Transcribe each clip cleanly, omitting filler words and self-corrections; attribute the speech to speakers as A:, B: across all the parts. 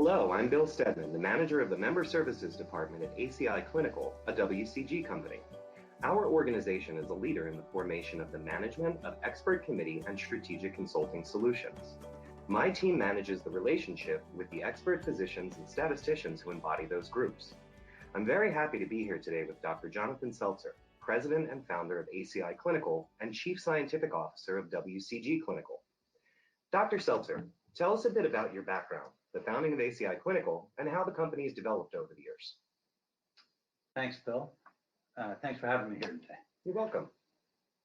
A: Hello, I'm Bill Stedman, the manager of the Member Services Department at ACI Clinical, a WCG company. Our organization is a leader in the formation of the management of expert committee and strategic consulting solutions. My team manages the relationship with the expert physicians and statisticians who embody those groups. I'm very happy to be here today with Dr. Jonathan Seltzer, President and founder of ACI Clinical and Chief Scientific Officer of WCG Clinical. Dr. Seltzer, tell us a bit about your background, the founding of ACI Clinical, and how the company has developed over the years.
B: Thanks, Bill. Thanks for having me here today.
A: You're welcome.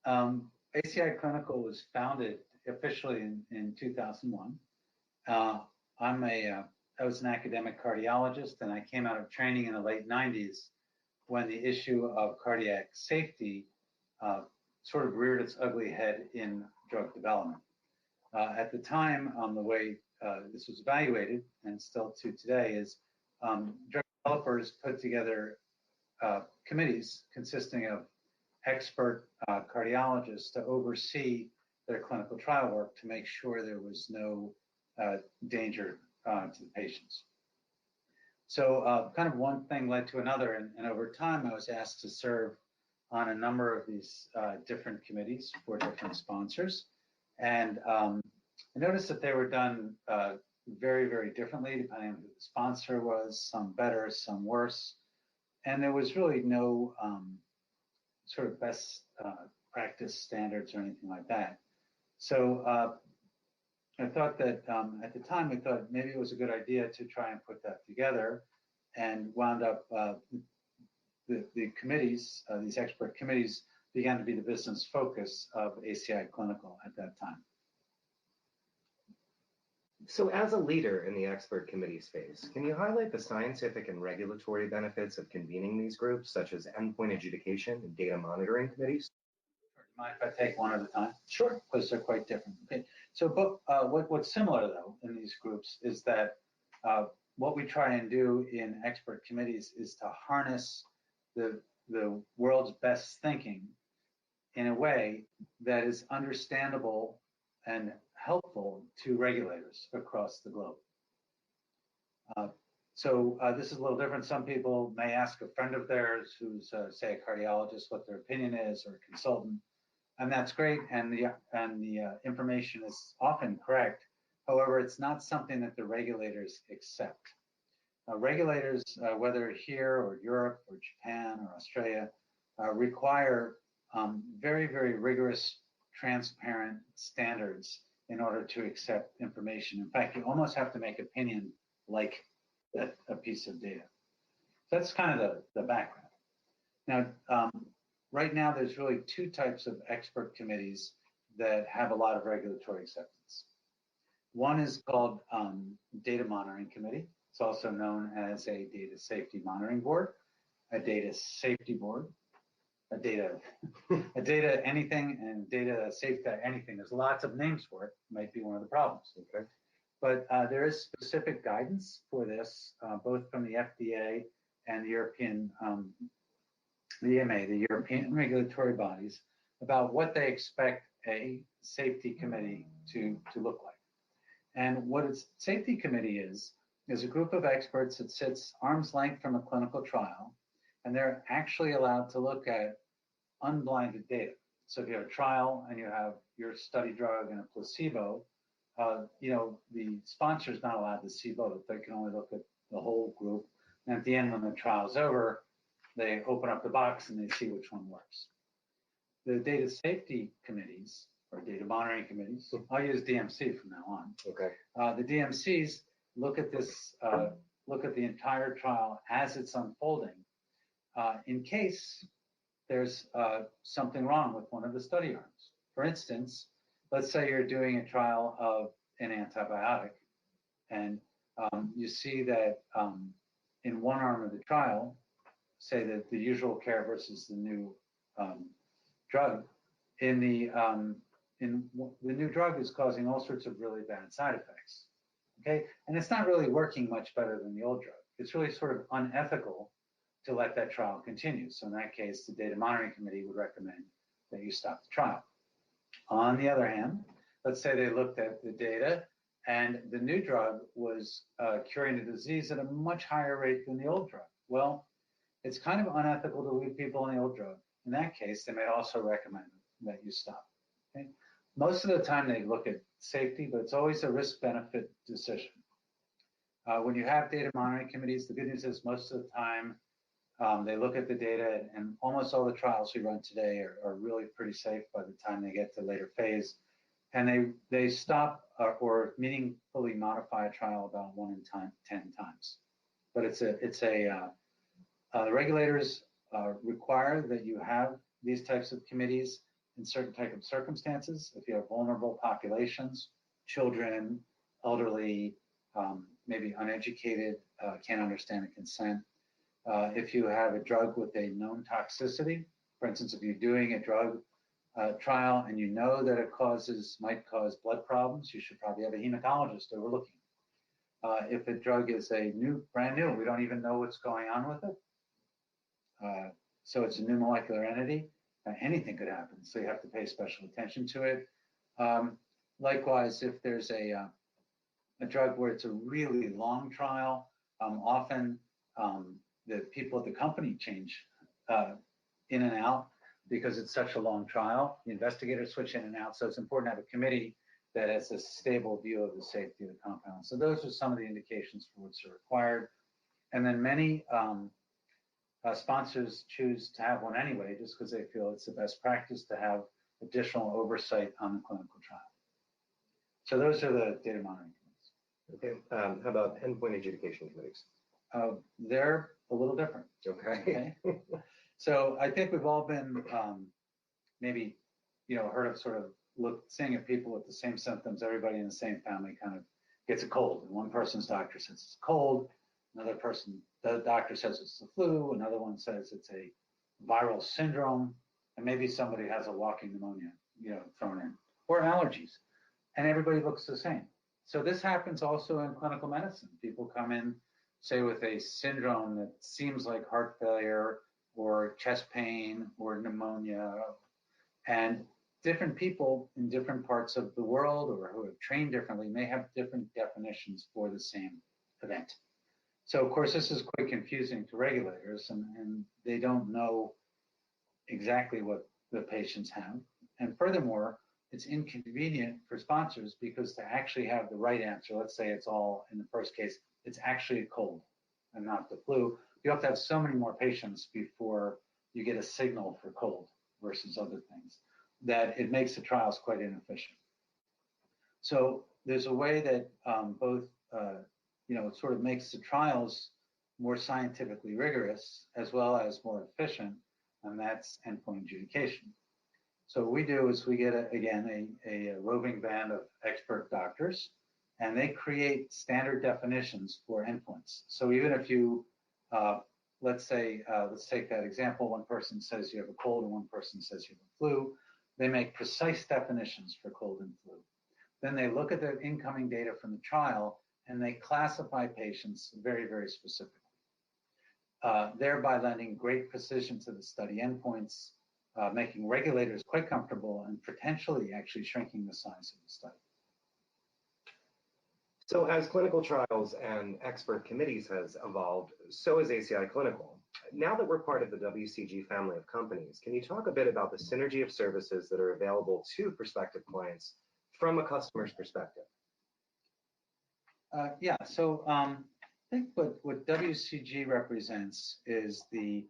B: ACI Clinical was founded officially in 2001. I was an academic cardiologist, and I came out of training in the late 90s when the issue of cardiac safety sort of reared its ugly head in drug development. At the time, the way this was evaluated, and still to today, is drug developers put together committees consisting of expert cardiologists to oversee their clinical trial work to make sure there was no danger to the patients. So kind of one thing led to another, and over time I was asked to serve on a number of these different committees for different sponsors. And I noticed that they were done very, very differently depending on who the sponsor was, some better, some worse. And there was really no sort of best practice standards or anything like that. So I thought that at the time, I thought maybe it was a good idea to try and put that together, and wound up the committees, these expert committees, began to be the business focus of ACI Clinical at that time.
A: So as a leader in the expert committee space, can you highlight the scientific and regulatory benefits of convening these groups, such as endpoint adjudication and data monitoring committees?
B: Do you mind if I take one at a time?
A: Sure.
B: Because they're quite different. Okay. So what's similar, though, in these groups is that what we try and do in expert committees is to harness the world's best thinking in a way that is understandable and helpful to regulators across the globe. So this is a little different. Some people may ask a friend of theirs who's, say, a cardiologist what their opinion is, or a consultant, and that's great, and the information is often correct. However, it's not something that the regulators accept. Regulators, whether here or Europe or Japan or Australia, require very, very rigorous, transparent standards in order to accept information. In fact, you almost have to make opinion like a piece of data. So that's kind of the background. Now, right now, there's really two types of expert committees that have a lot of regulatory acceptance. One is called Data Monitoring Committee. It's also known as a Data Safety Monitoring Board, a Data Safety Board, a data anything, and data safety anything. There's lots of names for it. Might be one of the problems. Okay. But there is specific guidance for this, both from the FDA and the European, the EMA, the European regulatory bodies, about what they expect a safety committee to look like. And what a safety committee is a group of experts that sits arm's length from a clinical trial, and they're actually allowed to look at unblinded data. So if you have a trial and you have your study drug and a placebo, the sponsor is not allowed to see both. They can only look at the whole group. And at the end, when the trial's over, they open up the box and they see which one works. The data safety committees, or data monitoring committees, I'll use DMC from now on. Okay. The DMCs look at this, look at the entire trial as it's unfolding, in case there's something wrong with one of the study arms. For instance, let's say you're doing a trial of an antibiotic, and you see that in one arm of the trial, say that the usual care versus the new drug, the new drug is causing all sorts of really bad side effects. Okay, and it's not really working much better than the old drug. It's really sort of unethical to let that trial continue. So in that case, the data monitoring committee would recommend that you stop the trial. On the other hand, let's say they looked at the data And the new drug was curing the disease at a much higher rate than the old drug. Well, it's kind of unethical to leave people on the old drug. In that case, they may also recommend that you stop. Okay? Most of the time they look at safety, but it's always a risk-benefit decision. When you have data monitoring committees, the good news is most of the time they look at the data, and almost all the trials we run today are really pretty safe by the time they get to later phase. And they stop or meaningfully modify a trial about 1 in 10 times. But the regulators require that you have these types of committees in certain type of circumstances. If you have vulnerable populations, children, elderly, maybe uneducated, can't understand a consent. If you have a drug with a known toxicity, for instance, if you're doing a drug trial and you know that it might cause blood problems, you should probably have a hematologist overlooking. If a drug is brand new, we don't even know what's going on with it. So it's a new molecular entity. Anything could happen, so you have to pay special attention to it. Likewise, if there's a drug where it's a really long trial, often the people at the company change in and out because it's such a long trial. The investigators switch in and out, so it's important to have a committee that has a stable view of the safety of the compound. So those are some of the indications for which are required. And then many sponsors choose to have one anyway, just because they feel it's the best practice to have additional oversight on the clinical trial. So those are the data monitoring committees.
A: Okay. How about endpoint adjudication committees?
B: They're a little different.
A: Okay.
B: So I think we've all been maybe, heard of sort of seeing at people with the same symptoms. Everybody in the same family kind of gets a cold. And one person's doctor says it's a cold. Another person, the doctor says it's the flu. Another one says it's a viral syndrome. And maybe somebody has a walking pneumonia, thrown in, or allergies. And everybody looks the same. So this happens also in clinical medicine. People come in, say, with a syndrome that seems like heart failure or chest pain or pneumonia. And different people in different parts of the world or who have trained differently may have different definitions for the same event. So, of course, this is quite confusing to regulators, and they don't know exactly what the patients have. And furthermore, it's inconvenient for sponsors because to actually have the right answer, let's say it's all, in the first case, it's actually a cold and not the flu. You have to have so many more patients before you get a signal for cold versus other things that it makes the trials quite inefficient. So there's a way that both, it sort of makes the trials more scientifically rigorous as well as more efficient, and that's endpoint adjudication. So what we do is we get, a roving band of expert doctors, and they create standard definitions for endpoints. So even if you, let's take that example, one person says you have a cold and one person says you have a flu, they make precise definitions for cold and flu. Then they look at the incoming data from the trial and they classify patients very, very specifically, thereby lending great precision to the study endpoints, making regulators quite comfortable and potentially actually shrinking the size of the study.
A: So as clinical trials and expert committees has evolved, so has ACI Clinical. Now that we're part of the WCG family of companies, can you talk a bit about the synergy of services that are available to prospective clients from a customer's perspective?
B: So I think what WCG represents is the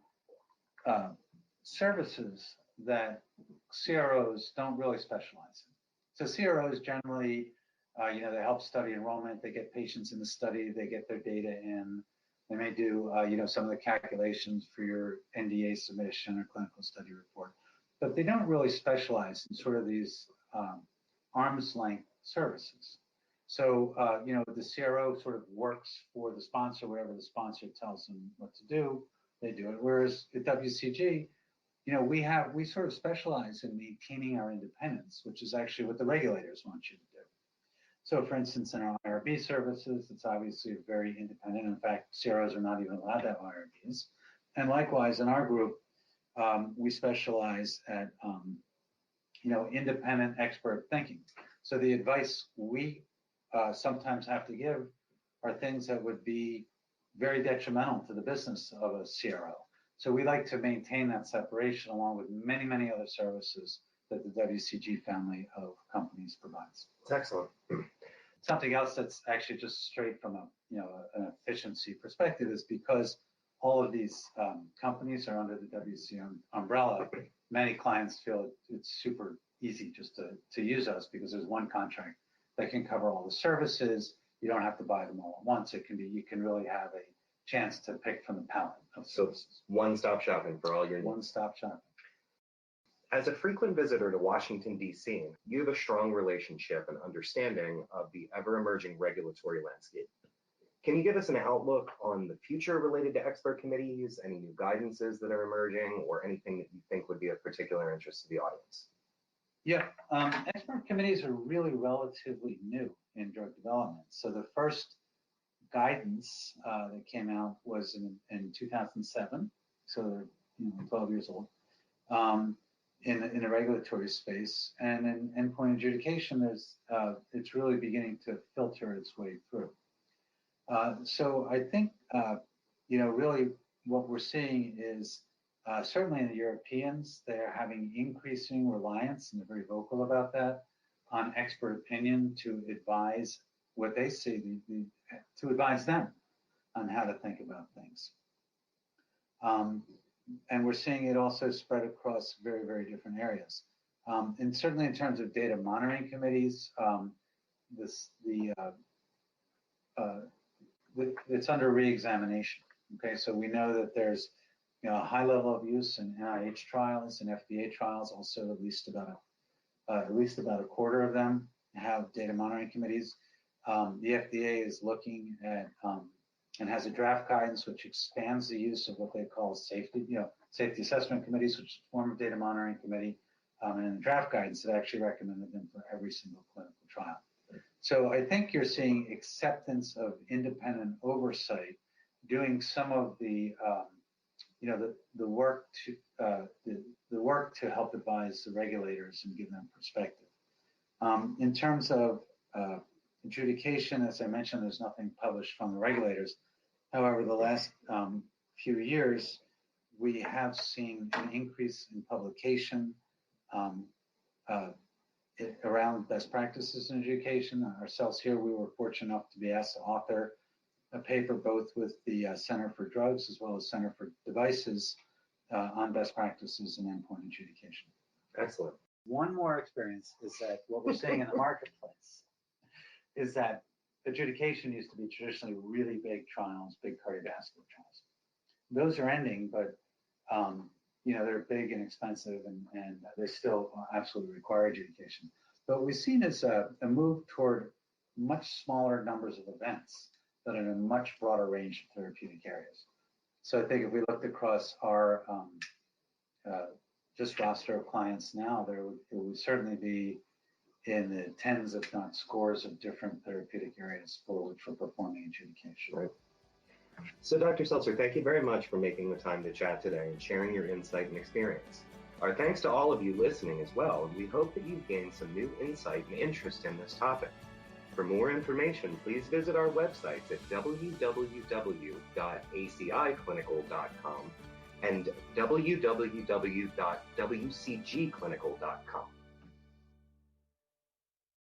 B: services that CROs don't really specialize in. So CROs generally, they help study enrollment, they get patients in the study, they get their data in, they may do, some of the calculations for your NDA submission or clinical study report, but they don't really specialize in sort of these arm's length services. So, the CRO sort of works for the sponsor, whatever the sponsor tells them what to do, they do it. Whereas at WCG, we sort of specialize in maintaining our independence, which is actually what the regulators want you to do. So for instance, in our IRB services, it's obviously very independent. In fact, CROs are not even allowed to have IRBs. And likewise, in our group, we specialize at, independent expert thinking. So the advice we sometimes have to give are things that would be very detrimental to the business of a CRO. So we like to maintain that separation along with many, many other services that the WCG family of companies provides.
A: That's excellent.
B: Something else that's actually just straight from an efficiency perspective is because all of these companies are under the WCG umbrella, many clients feel it's super easy just to use us because there's one contract that can cover all the services. You don't have to buy them all at once. You can really have a chance to pick from the palette of services.
A: So one-stop shopping for all your needs.
B: One-stop shopping.
A: As a frequent visitor to Washington, D.C., you have a strong relationship and understanding of the ever-emerging regulatory landscape. Can you give us an outlook on the future related to expert committees, any new guidances that are emerging, or anything that you think would be of particular interest to the audience?
B: Yeah, expert committees are really relatively new in drug development. So the first guidance that came out was in 2007, so they're 12 years old, in the regulatory space. And in endpoint adjudication, it's really beginning to filter its way through. So I think, really what we're seeing is certainly in the Europeans, they're having increasing reliance, and they're very vocal about that, on expert opinion to advise what they see, to advise them on how to think about things. And we're seeing it also spread across very, very different areas. And certainly in terms of data monitoring committees, it's under re-examination. Okay, so we know that there's a high level of use in NIH trials and FDA trials. Also, at least about a quarter of them have data monitoring committees. The FDA is looking at and has a draft guidance which expands the use of what they call safety assessment committees, which is a form of data monitoring committee. And in the draft guidance, it actually recommended them for every single clinical trial. So I think you're seeing acceptance of independent oversight, doing some of the work to help advise the regulators and give them perspective. In terms of adjudication, as I mentioned, there's nothing published from the regulators. However, the last few years, we have seen an increase in publication around best practices in adjudication. Ourselves here, we were fortunate enough to be asked to author a paper both with the Center for Drugs as well as Center for Devices on best practices in endpoint adjudication.
A: Excellent.
B: One more experience is that what we're seeing in the marketplace is that adjudication used to be traditionally really big trials, big cardiovascular trials. Those are ending, but they're big and expensive, and they still absolutely require adjudication. But what we've seen is a move toward much smaller numbers of events that are in a much broader range of therapeutic areas. So I think if we looked across our just roster of clients now, it would certainly be in the tens, if not scores, of different therapeutic areas for which we're performing adjudication.
A: Right. So Dr. Seltzer, thank you very much for making the time to chat today and sharing your insight and experience. Our thanks to all of you listening as well, and we hope that you've gained some new insight and interest in this topic. For more information, please visit our websites at www.aciclinical.com and www.wcgclinical.com.